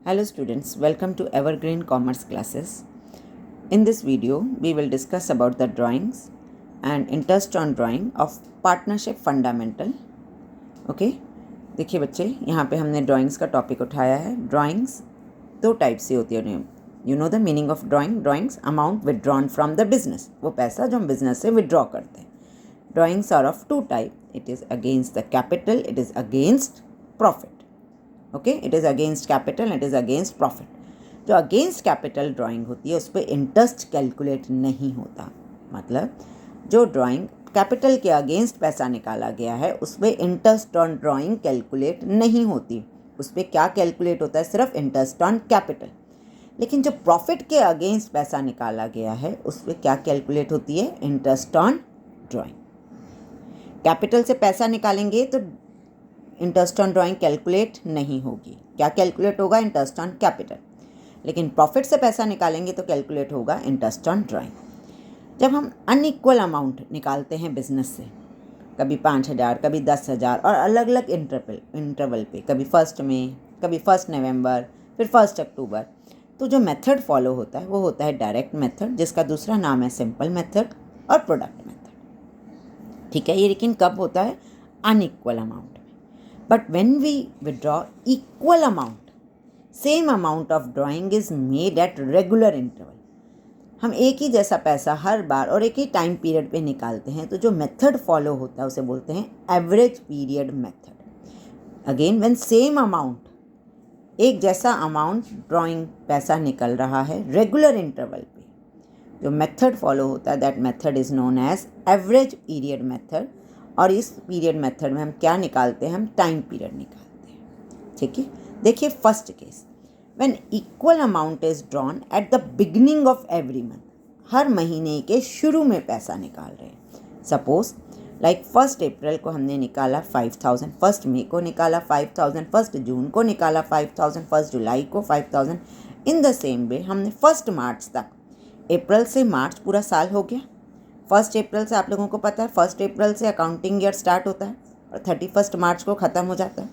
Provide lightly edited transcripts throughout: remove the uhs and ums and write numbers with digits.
Hello students, welcome to Evergreen Commerce classes. In this video, we will discuss about the drawings and interest on drawing of partnership fundamental. Okay? देखिए बच्चे, यहाँ पे हमने drawings का topic उठाया है. Drawings दो टाइप से होती है. You know the meaning of drawings amount withdrawn from the business. वो पैसा जो हम बिजनेस से विदड्रॉ करते हैं. Drawings are of two type. It is against the capital, it is against profit. Okay, it is against capital, it is against profit. जो against capital drawing होती है उस पर इंटरेस्ट कैलकुलेट नहीं होता. मतलब जो ड्राइंग कैपिटल के अगेंस्ट पैसा निकाला गया है उस पर इंटरेस्ट ऑन ड्राइंग कैलकुलेट नहीं होती. उस पर क्या कैलकुलेट होता है? सिर्फ इंटरेस्ट ऑन कैपिटल. लेकिन जो प्रॉफिट के अगेंस्ट पैसा निकाला गया है उस पर क्या कैलकुलेट होती है? Interest on drawing. कैपिटल से पैसा निकालेंगे तो इंटरेस्ट ऑन ड्राइंग कैलकुलेट नहीं होगी. क्या कैलकुलेट होगा? Interest on capital. लेकिन प्रॉफिट से पैसा निकालेंगे तो कैलकुलेट होगा इंटरेस्ट ऑन ड्राइंग. जब हम अनइक्वल अमाउंट निकालते हैं बिजनेस से, कभी 5,000, कभी 10,000 और अलग अलग इंटरवल पे, कभी फर्स्ट में, कभी 1 नवंबर, फिर 1 अक्टूबर, तो जो मेथड फॉलो होता है वो होता है डायरेक्ट मेथड, जिसका दूसरा नाम है सिंपल मेथड और प्रोडक्ट मेथड. ठीक है, ये लेकिन कब होता है? Unequal amount. But when we withdraw equal amount, same amount of drawing is made at regular interval. हम एक ही जैसा पैसा हर बार और एक ही टाइम पीरियड पे निकालते हैं, तो जो मेथड फॉलो होता है उसे बोलते हैं average period method. Again, when same amount, एक जैसा अमाउंट ड्राइंग पैसा निकल रहा है रेगुलर इंटरवल पे, जो मेथड फॉलो होता है that method is known as average period method. और इस पीरियड मेथड में हम क्या निकालते हैं? हम टाइम पीरियड निकालते हैं. ठीक है, देखिए first case, when equal amount is drawn at the beginning of every month. हर महीने के शुरू में पैसा निकाल रहे हैं. सपोज लाइक 1 अप्रैल को हमने निकाला 5,000, 1 मई को निकाला 5,000, 1 जून को निकाला 5,000, 1 जुलाई को 5,000. इन द सेम वे हमने 1 मार्च तक, अप्रैल से मार्च पूरा साल हो गया. 1 अप्रैल से आप लोगों को पता है 1 अप्रैल से अकाउंटिंग ईयर स्टार्ट होता है और 31 मार्च को ख़त्म हो जाता है.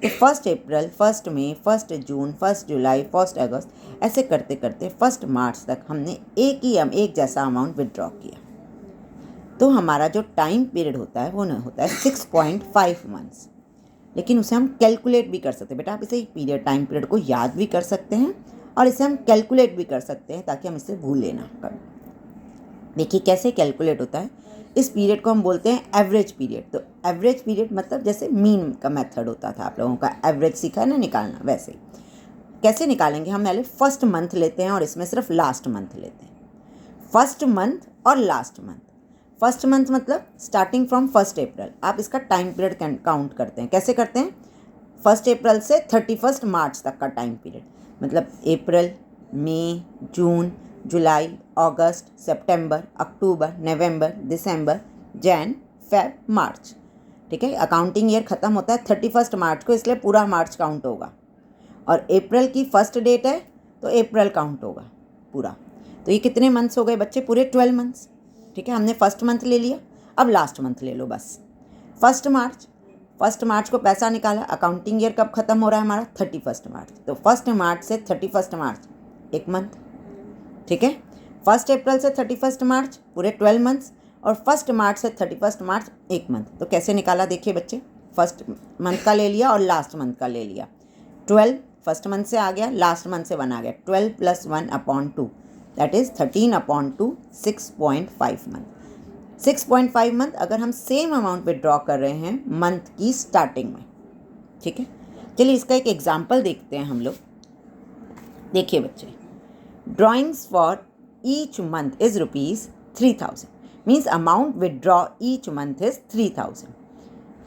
तो 1 अप्रैल, 1 मई, 1 जून, 1 जुलाई, 1 अगस्त, ऐसे करते करते 1 मार्च तक हमने एक जैसा अमाउंट विदड्रॉ किया. तो हमारा जो टाइम पीरियड होता है वो न होता है 6.5 मंथ्स. लेकिन उसे हम कैलकुलेट भी कर सकते हैं. बेटा आप इसे पीरियड, टाइम पीरियड को याद भी कर सकते हैं और इसे हम कैलकुलेट भी कर सकते हैं ताकि हम इसे भूलें ना करें. देखिए कैसे कैलकुलेट होता है. इस पीरियड को हम बोलते हैं एवरेज पीरियड. तो एवरेज पीरियड मतलब जैसे मीन का मेथड होता था, आप लोगों का एवरेज सीखा है ना निकालना, वैसे कैसे निकालेंगे? हम पहले फर्स्ट मंथ लेते हैं और इसमें सिर्फ लास्ट मंथ लेते हैं. फर्स्ट मंथ और लास्ट मंथ. फर्स्ट मंथ मतलब स्टार्टिंग फ्रॉम 1 अप्रैल. आप इसका टाइम पीरियड काउंट करते हैं. कैसे करते हैं? 1 अप्रैल से 31 मार्च तक का टाइम पीरियड. मतलब अप्रैल, मई, June, July, August, September, October, November, December, Jan, Feb, मार्च. ठीक है, अकाउंटिंग ईयर ख़त्म होता है 31 मार्च को, इसलिए पूरा मार्च काउंट होगा. और अप्रैल की फर्स्ट डेट है तो अप्रैल काउंट होगा पूरा. तो ये कितने मंथ्स हो गए बच्चे? पूरे 12 मंथ्स. ठीक है, हमने फर्स्ट मंथ ले लिया, अब लास्ट मंथ ले लो बस. 1 मार्च को पैसा निकाला. अकाउंटिंग ईयर कब ख़त्म हो रहा है हमारा? 31 मार्च. तो 1 मार्च से 31 मार्च एक मंथ. ठीक है, 1 अप्रैल से 31 मार्च पूरे 12 मंथ्स और 1 मार्च से 31 मार्च एक मंथ. तो कैसे निकाला? देखिए बच्चे, फर्स्ट मंथ का ले लिया और लास्ट मंथ का ले लिया. 12 फर्स्ट मंथ से आ गया, लास्ट मंथ से 1 आ गया. 12 + 1/2 दैट इज़ 13/2, 6.5 मंथ. 6.5 मंथ अगर हम सेम अमाउंट विदड्रॉ कर रहे हैं मंथ की स्टार्टिंग में. ठीक है, चलिए इसका एक एग्जाम्पल देखते हैं हम लोग. देखिए बच्चे, drawings for each month is rupees 3,000. Means amount withdraw each month is 3,000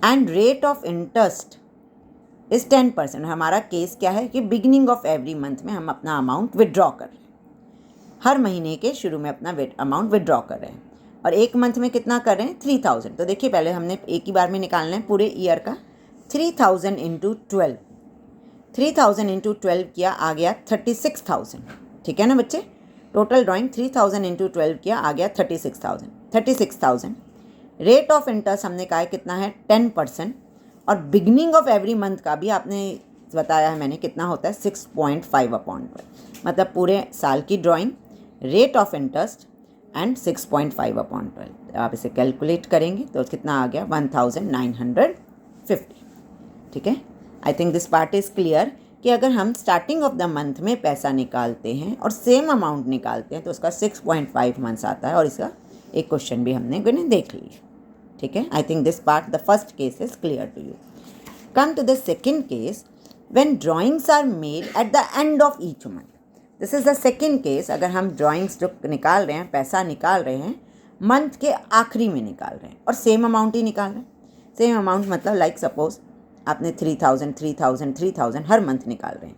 and rate of interest is 10%. हमारा केस क्या है कि बिगिनिंग ऑफ एवरी मंथ में हम अपना अमाउंट विदड्रॉ कर रहे हैं. हर महीने के शुरू में अपना अमाउंट विदड्रॉ कर रहे हैं और एक मंथ में कितना कर रहे हैं? 3,000. तो देखिए पहले हमने एक ही बार में निकालना है पूरे ईयर का. 3,000 × 12, 3,000 × 12 किया, आ गया 36,000. ठीक है ना बच्चे, टोटल ड्राइंग 3,000 × 12 किया, आ गया 36,000. रेट ऑफ इंटरेस्ट हमने कहा है कितना है? 10%. और बिगनिंग ऑफ एवरी मंथ का भी आपने बताया है मैंने कितना होता है 6.5/12, मतलब पूरे साल की drawing, rate of interest and 6.5/12। आप इसे कैलकुलेट करेंगे तो कितना आ गया 1950। ठीक है, I think this part is clear कि अगर हम स्टार्टिंग ऑफ द मंथ में पैसा निकालते हैं और सेम अमाउंट निकालते हैं तो उसका 6.5 मंथ्स आता है, और इसका एक क्वेश्चन भी हमने देख लिया। ठीक है, I think this part, the first case is clear to you. Come to the second case, when drawings are made at the end of each month. This is the second case, अगर हम drawings जो निकाल रहे हैं, पैसा निकाल रहे हैं, मंथ के आखिरी में निकाल रहे हैं और सेम अमाउंट ही निकाल रहे हैं। सेम अमाउंट मतलब लाइक सपोज आपने 3000 3000 3000 हर मंथ निकाल रहे हैं।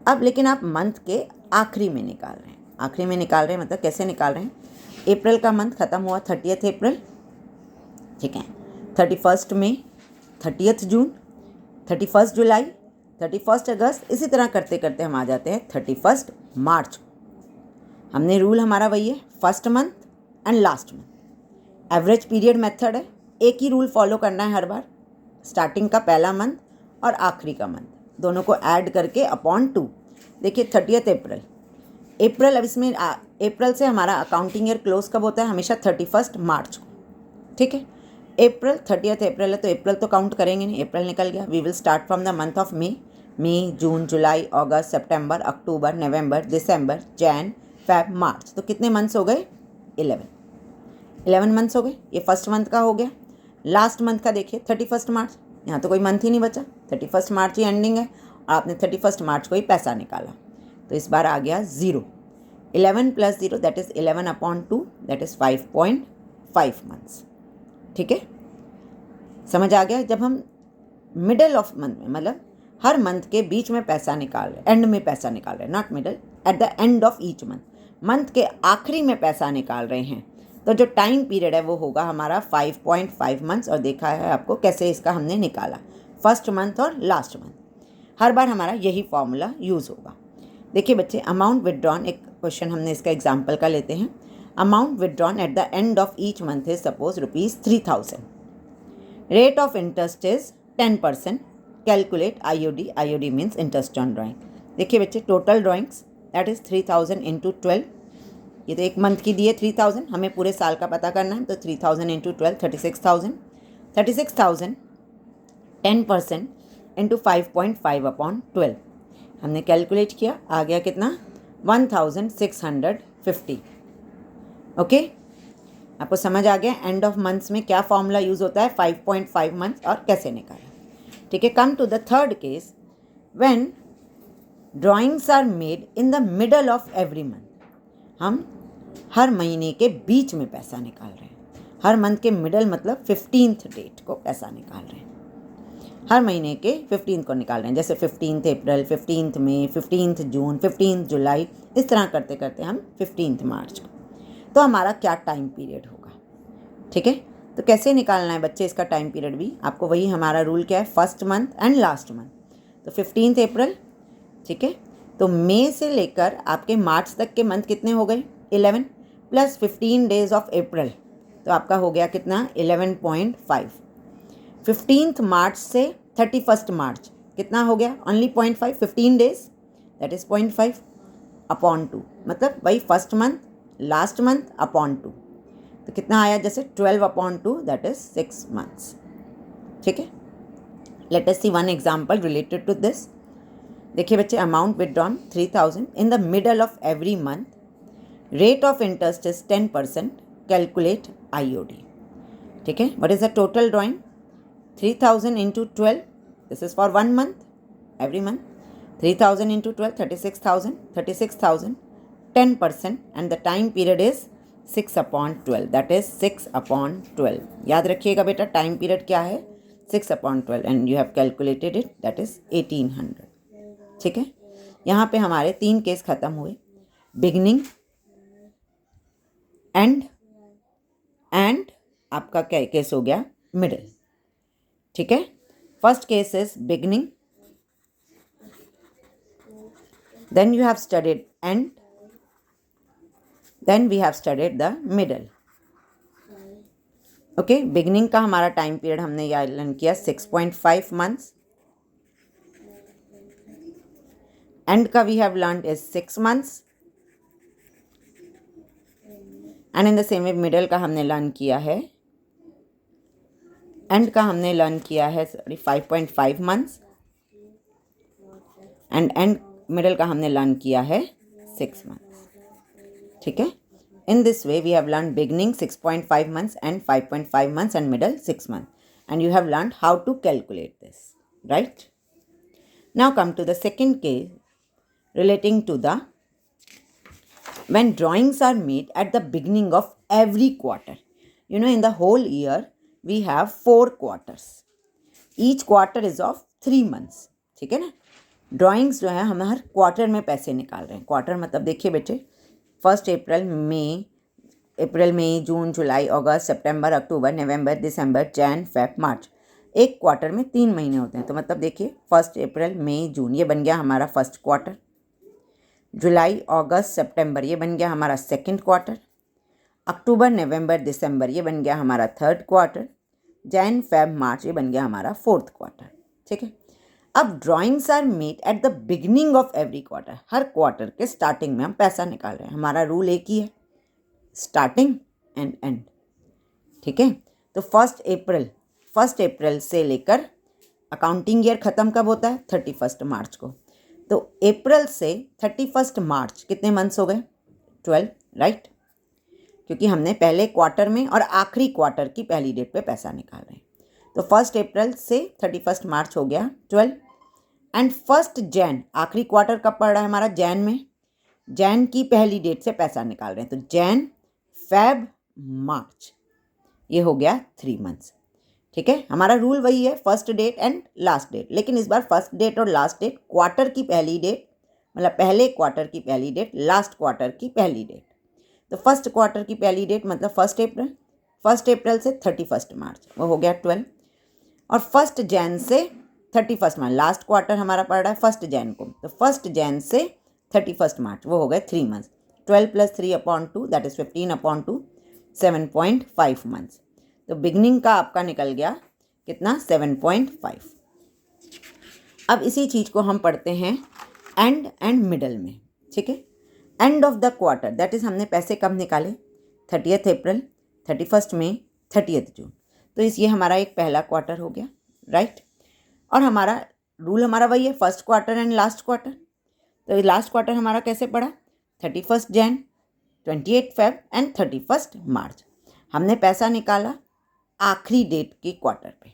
अब लेकिन आप मंथ के आखिरी में निकाल रहे हैं। आखिरी में निकाल रहे हैं मतलब कैसे निकाल रहे हैं? अप्रैल का मंथ ख़त्म हुआ 30 अप्रैल, ठीक है, 31 मई, 30 जून, 31 जुलाई, 31 अगस्त, इसी तरह करते करते हम आ जाते हैं 31 मार्च। हमने रूल हमारा वही है, first month and last month. Average period method है, एक ही रूल फॉलो करना है हर बार, स्टार्टिंग का पहला मंथ और आखिरी का मंथ, दोनों को ऐड करके अपॉन 2। देखिए 30 अप्रैल, अप्रैल, अब इसमें अप्रैल से हमारा अकाउंटिंग ईयर क्लोज कब होता है? हमेशा 31 मार्च को। ठीक है, अप्रैल 30 अप्रैल है तो अप्रैल तो काउंट करेंगे नहीं, अप्रैल निकल गया। We will start from the month of May, June, July, August, September, October, November, December, Jan, Feb, March. तो कितने मंथ्स हो गए? 11 मंथ्स हो गए। ये फर्स्ट मंथ का हो गया। लास्ट मंथ का देखिए 31 मार्च, यहाँ तो कोई मंथ ही नहीं बचा, 31 मार्च ही एंडिंग है और आपने 31 मार्च को ही पैसा निकाला, तो इस बार आ गया 0। 11 + 0 that is 11/2, that is 5.5 months. ठीक है, समझ आ गया? जब हम मिडल ऑफ मंथ में, मतलब हर मंथ के बीच में पैसा निकाल रहे, एंड में पैसा निकाल रहे, not middle, eight the end of each month, month के आखिरी में पैसा निकाल रहे हैं, तो जो टाइम पीरियड है वो होगा हमारा 5.5 मंथ्स। और देखा है आपको कैसे इसका हमने निकाला, फर्स्ट मंथ और लास्ट मंथ। हर बार हमारा यही फॉर्मूला यूज़ होगा। देखिए बच्चे, अमाउंट विदड्रॉन, एक क्वेश्चन हमने इसका एग्जाम्पल का लेते हैं। Amount withdrawn eight the end of each month is suppose ₹3000। Rate of interest is 10%। Calculate IOD, IOD means interest on drawing. देखिए बच्चे, टोटल ड्राइंग्स दैट इज़ 3000 × 12, ये तो एक मंथ की दी है 3000, हमें पूरे साल का पता करना है, तो 3000 × 12 36,000, 36,000 10% × 5.5/12 हमने कैलकुलेट किया, आ गया कितना? 1650। ओके, आपको समझ आ गया एंड ऑफ मंथ्स में क्या फॉर्मूला यूज़ होता है, 5.5 मंथ्स, और कैसे निकाला। ठीक है, come to the third case, when drawings are made in the middle of every month. हम हर महीने के बीच में पैसा निकाल रहे हैं। हर मंथ के मिडल मतलब 15th डेट को पैसा निकाल रहे हैं, हर महीने के 15th को निकाल रहे हैं। जैसे 15th अप्रैल, 15th मई, 15th जून, 15th जुलाई, इस तरह करते करते हम 15th मार्च को, तो हमारा क्या टाइम पीरियड होगा। ठीक है, तो कैसे निकालना है बच्चे इसका टाइम पीरियड भी? आपको वही हमारा रूल क्या है, first month and last month. तो 15th अप्रैल, ठीक है, तो मई से लेकर आपके मार्च तक के मंथ कितने हो गए? 11 + 15 डेज ऑफ अप्रैल, तो आपका हो गया कितना? 11.5। 15th मार्च से 31 मार्च कितना हो गया? ओनली 0.5, 15 डेज, दैट इज़ 0.5/2, मतलब वही first month, last month upon 2, तो कितना आया? जैसे 12/2, दैट इज़ 6 मंथ्स। ठीक है, let us see one example related to this. देखिए बच्चे, amount withdrawn 3000 in the middle of every month, rate of interest is 10%, calculate IOD। ठीक है, what is the total drawing? 3000 × 12, this is for 1 month, every month, 3000 × 12, 36,000, 36,000 10%, and the time period is 6/12, that is 6/12। याद रखिएगा बेटा, time period क्या है? 6/12, and you have calculated it, that is 1800। ठीक है, यहाँ पे हमारे 3 केस ख़त्म हुए, बिगनिंग, एंड आपका क्या केस हो गया? मिडिल। ठीक है, first case is beginning, then you have studied end, then we have studied the middle. Okay, beginning का हमारा टाइम पीरियड हमने यहाँ लर्न किया 6.5 मंथ्स, एंड का we have learn is 6 months, and in the same way middle का हमने learn किया है, एंड का हमने लर्न किया है 5.5 मंथ्स, एंड मिडल का हमने लर्न किया है 6 मंथ्स. ठीक है. In this way, we have learned beginning 6.5 months and 5.5 months and middle 6 months. And you have learned how to calculate this, right? Now come to the second case relating to the when drawings are made at the beginning of every quarter. You know, in the whole year, we have 4 quarters. Each quarter is of 3 months. ठीक है ना. Drawings जो है हम हर quarter में पैसे निकाल रहे हैं. क्वार्टर मतलब देखिए बेटे, 1 अप्रैल मई June July August September October November December Jan Feb मार्च. एक क्वार्टर में 3 महीने होते हैं. तो मतलब देखिए 1 अप्रैल मई जून ये बन गया हमारा फर्स्ट क्वार्टर, जुलाई अगस्त सितंबर ये बन गया हमारा सेकंड क्वार्टर, अक्टूबर नवंबर दिसंबर ये बन गया हमारा third quarter, Jan Feb March ये बन गया हमारा फोर्थ क्वार्टर. ठीक है. अब drawings are made at the beginning of every quarter. हर क्वार्टर के स्टार्टिंग में हम पैसा निकाल रहे हैं. हमारा रूल एक ही है, स्टार्टिंग एंड एंड. ठीक है. तो 1 अप्रैल से लेकर अकाउंटिंग ईयर ख़त्म कब होता है? 31 मार्च को. तो अप्रैल से 31 मार्च कितने मंथ्स हो गए? 12, राइट. क्योंकि हमने पहले क्वार्टर में और आखिरी क्वार्टर की पहली डेट पे पैसा निकाल रहे हैं. तो 1 अप्रैल से 31 मार्च हो गया 12. एंड 1 जैन आखिरी क्वार्टर कब पड़ रहा है हमारा? जैन में. जैन की पहली डेट से पैसा निकाल रहे हैं. तो जैन फेब मार्च ये हो गया 3 मंथ्स. ठीक है. हमारा रूल वही है, first date and last date. लेकिन इस बार फर्स्ट डेट और लास्ट डेट क्वार्टर की पहली डेट, मतलब पहले क्वार्टर की पहली डेट, लास्ट क्वार्टर की पहली डेट. तो फर्स्ट क्वार्टर की पहली डेट मतलब 1 अप्रैल से 31 मार्च वो हो गया 12. और 1 जैन से 31 मार्च, लास्ट क्वार्टर हमारा पड़ रहा है 1 जैन को. तो 1 जैन से 31 मार्च वो हो गए 3 मंथ्स. 12 + 3/2 that is 15/2, 7.5 months. तो बिगनिंग का आपका निकल गया कितना? 7.5. अब इसी चीज़ को हम पढ़ते हैं एंड मिडल में. ठीक है. End of the quarter that is हमने पैसे कब निकाले? 30 अप्रैल, 31 मई, 30 जून. तो ये हमारा एक पहला क्वार्टर हो गया, राइट. और हमारा रूल हमारा वही है, first quarter and last quarter. तो लास्ट क्वार्टर हमारा कैसे पड़ा? 31 जैन, 28 फेब एंड 31 मार्च. हमने पैसा निकाला आखिरी डेट की क्वार्टर पे.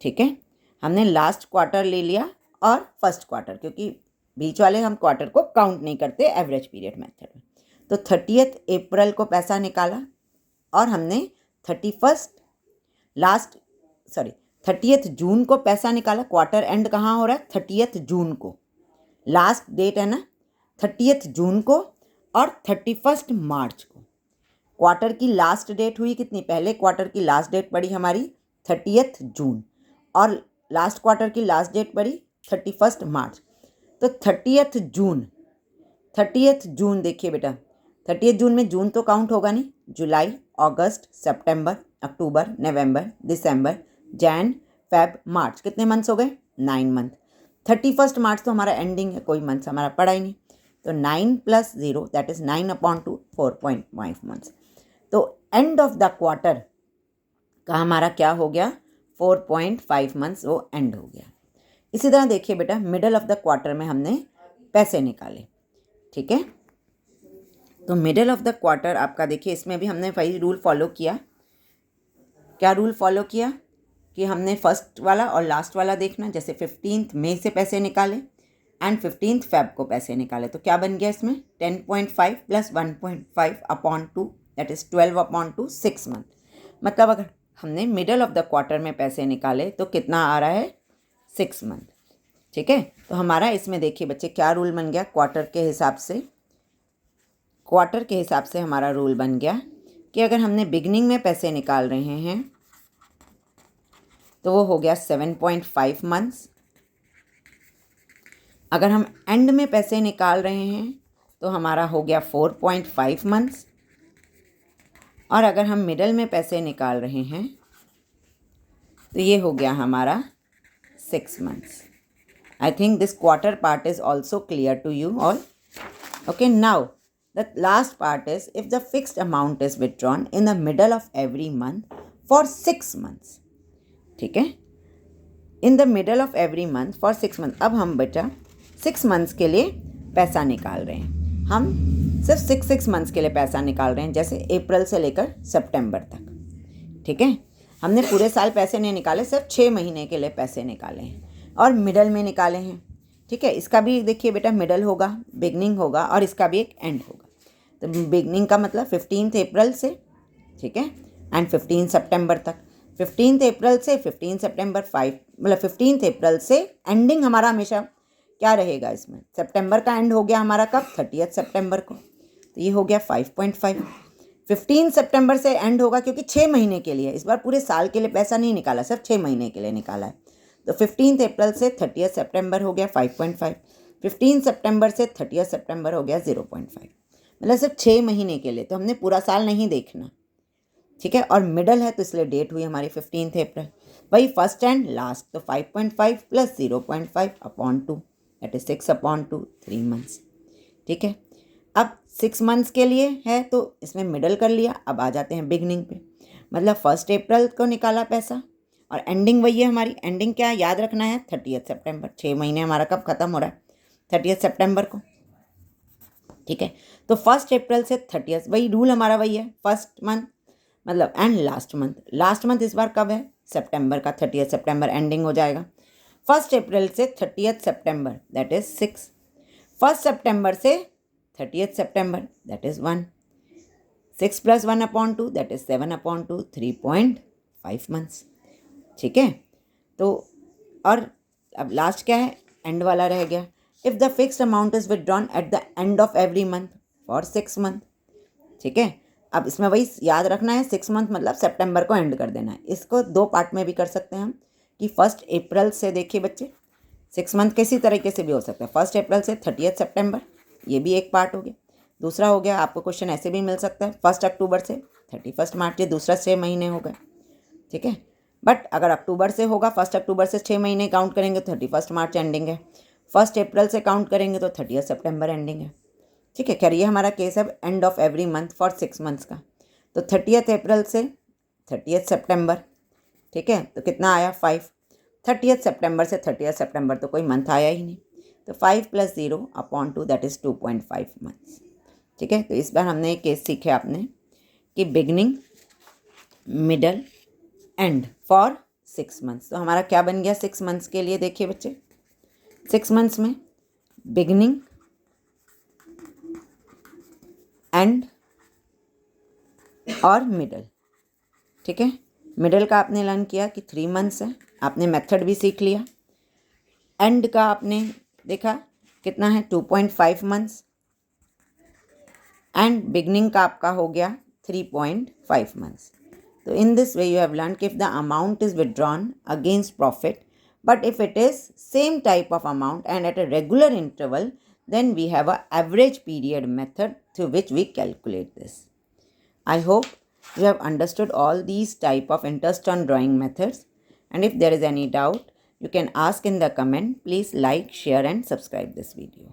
ठीक है. हमने लास्ट क्वार्टर ले लिया और फर्स्ट क्वार्टर, क्योंकि बीच वाले हम क्वार्टर को काउंट नहीं करते एवरेज पीरियड मेथड में. तो 30 अप्रैल को पैसा निकाला और हमने 30 जून को पैसा निकाला. क्वार्टर एंड कहाँ हो रहा है? 30 जून को. लास्ट डेट है ना 30 जून को और 31 मार्च को. क्वार्टर की लास्ट डेट हुई कितनी? पहले क्वार्टर की लास्ट डेट पड़ी हमारी 30 जून और लास्ट क्वार्टर की लास्ट डेट पड़ी 31 मार्च. तो 30 जून देखिए बेटा, 30 जून में जून तो काउंट होगा नहीं. जुलाई August September October November December Jan Feb मार्च कितने मंथ्स हो गए? 9 मंथ. 31 मार्च तो हमारा एंडिंग है, कोई मंथ्स हमारा पड़ा ही नहीं. तो 9 + 0 दैट इज़ 9/2, 4.5 मंथ्स. तो एंड ऑफ द क्वार्टर का हमारा क्या हो गया? 4.5 मंथ्स वो एंड हो गया. इसी तरह देखिए बेटा, मिडल ऑफ द क्वार्टर में हमने पैसे निकाले. ठीक है. तो मिडल ऑफ द क्वार्टर आपका देखिए, इसमें भी हमने वही रूल फॉलो किया. क्या रूल फॉलो किया? कि हमने फर्स्ट वाला और लास्ट वाला देखना. जैसे 15 मई से पैसे निकाले एंड 15 फेब को पैसे निकाले. तो क्या बन गया इसमें? 10.5 + 1.5/2 दैट इज़ 12/2, 6 मंथ. मतलब अगर हमने मिडल ऑफ द क्वार्टर में पैसे निकाले तो कितना आ रहा है? 6 मंथ. ठीक है. तो हमारा इसमें देखिए बच्चे क्या रूल बन गया? क्वार्टर के हिसाब से हमारा रूल बन गया कि अगर हमने बिगनिंग में पैसे निकाल रहे हैं तो वो हो गया 7.5 मंथ्स. अगर हम एंड में पैसे निकाल रहे हैं तो हमारा हो गया 4.5 मंथ्स. और अगर हम मिडल में पैसे निकाल रहे हैं तो ये हो गया हमारा 6 months. I think this quarter part is also clear to you all. Okay, now the last part is if the fixed amount is withdrawn in the middle of every month for 6 months. ठीक है, इन the middle of every month for 6 month. अब हम बेटा 6 months के लिए पैसा निकाल रहे हैं. हम सिर्फ 6 मंथ्स के लिए पैसा निकाल रहे हैं, जैसे अप्रैल से लेकर सितंबर तक. ठीक है, हमने पूरे साल पैसे नहीं निकाले, सिर्फ 6 महीने के लिए पैसे निकाले हैं और मिडल में निकाले हैं. ठीक है, इसका भी देखिए बेटा मिडल होगा, बिगनिंग होगा और इसका भी एक एंड होगा. तो बिगनिंग का मतलब 15 अप्रैल से, ठीक है, एंड 15 सितंबर तक. 15 अप्रैल से 15 सितंबर 5, मतलब 15 अप्रैल से एंडिंग हमारा हमेशा क्या रहेगा इसमें, सितंबर का एंड हो गया हमारा कब, 30 सितंबर को. तो ये हो गया 5.5. 15 सितंबर से एंड होगा क्योंकि 6 महीने के लिए, इस बार पूरे साल के लिए पैसा नहीं निकाला, सिर्फ 6 महीने के लिए निकाला है. तो 15 अप्रैल से 30 सितंबर हो गया 5.5. 15 सितंबर से 30 सितंबर हो गया 0.5, मतलब सिर्फ 6 महीने के लिए. तो हमने पूरा साल नहीं देखना. ठीक है, और मिडल है तो इसलिए डेट हुई हमारी 15 अप्रैल. वही फर्स्ट एंड लास्ट, तो 5.5 plus 0.5 upon 2, that is 6/2, 3 months. ठीक है, अब 6 मंथ्स के लिए है तो इसमें मिडल कर लिया. अब आ जाते हैं बिगनिंग पे, मतलब 1 अप्रैल को निकाला पैसा और एंडिंग वही है हमारी. एंडिंग क्या याद रखना है, 30 सितंबर. 6 महीने हमारा कब ख़त्म हो रहा है, 30 सितंबर को. ठीक है, तो 1 अप्रैल से 30, वही रूल हमारा वही है, फर्स्ट मंथ मतलब and last month. Last month इस बार कब है, सितंबर का. 30 सितंबर एंडिंग हो जाएगा. 1 अप्रैल से 30 सितंबर दैट इज 6. 1 सितंबर से 30 सितंबर that is 1. 6 plus 1/2 that is 7/2, 3.5 months. ठीक है, तो और अब लास्ट क्या है, एंड वाला रह गया. If the fixed amount is withdrawn eight the end of every month for 6 month. ठीक है, अब इसमें वही याद रखना है, 6 मंथ मतलब सितंबर को एंड कर देना है. इसको 2 पार्ट में भी कर सकते हैं हम कि 1 अप्रैल से, देखिए बच्चे 6 मंथ किसी तरीके से भी हो सकता है. 1 अप्रैल से 30 सितंबर, ये भी एक पार्ट हो गया. दूसरा हो गया, आपको क्वेश्चन ऐसे भी मिल सकता है 1 अक्टूबर से 31 मार्च, ये दूसरा 6 महीने हो गए. ठीक है, बट अगर अक्टूबर से होगा, 1 अक्टूबर से 6 महीने काउंट करेंगे तो 31 मार्च एंडिंग है. 1 अप्रैल से काउंट करेंगे तो 30 सितंबर एंडिंग है. ठीक है, खैर ये हमारा केस है end of every month for 6 months का. तो 30 अप्रैल से 30 सितंबर. ठीक है, तो कितना आया 5. 30 सितंबर से 30 सितंबर तो कोई मंथ आया ही नहीं, तो 5 प्लस 0/2 दैट इज़ 2.5 मंथ्स. ठीक है, तो इस बार हमने एक केस सीखे आपने कि beginning, middle, and for 6 months. तो हमारा क्या बन गया 6 मंथ्स के लिए, देखिए बच्चे 6 मंथ्स में बिगनिंग, एंड और मिडल. ठीक है, मिडल का आपने लर्न किया कि 3 मंथ्स है, आपने मेथड भी सीख लिया. एंड का आपने देखा कितना है 2.5 मंथ्स, एंड बिगनिंग का आपका हो गया 3.5 मंथ्स. तो in this way you have learn कि if the amount is withdrawn against profit, but if it is same type of amount and at a regular interval, then we have a average period method through which we calculate this. I hope you have understood all these type of interest on drawing methods, and if there is any doubt you can ask in the comment. Please like, share and subscribe this video.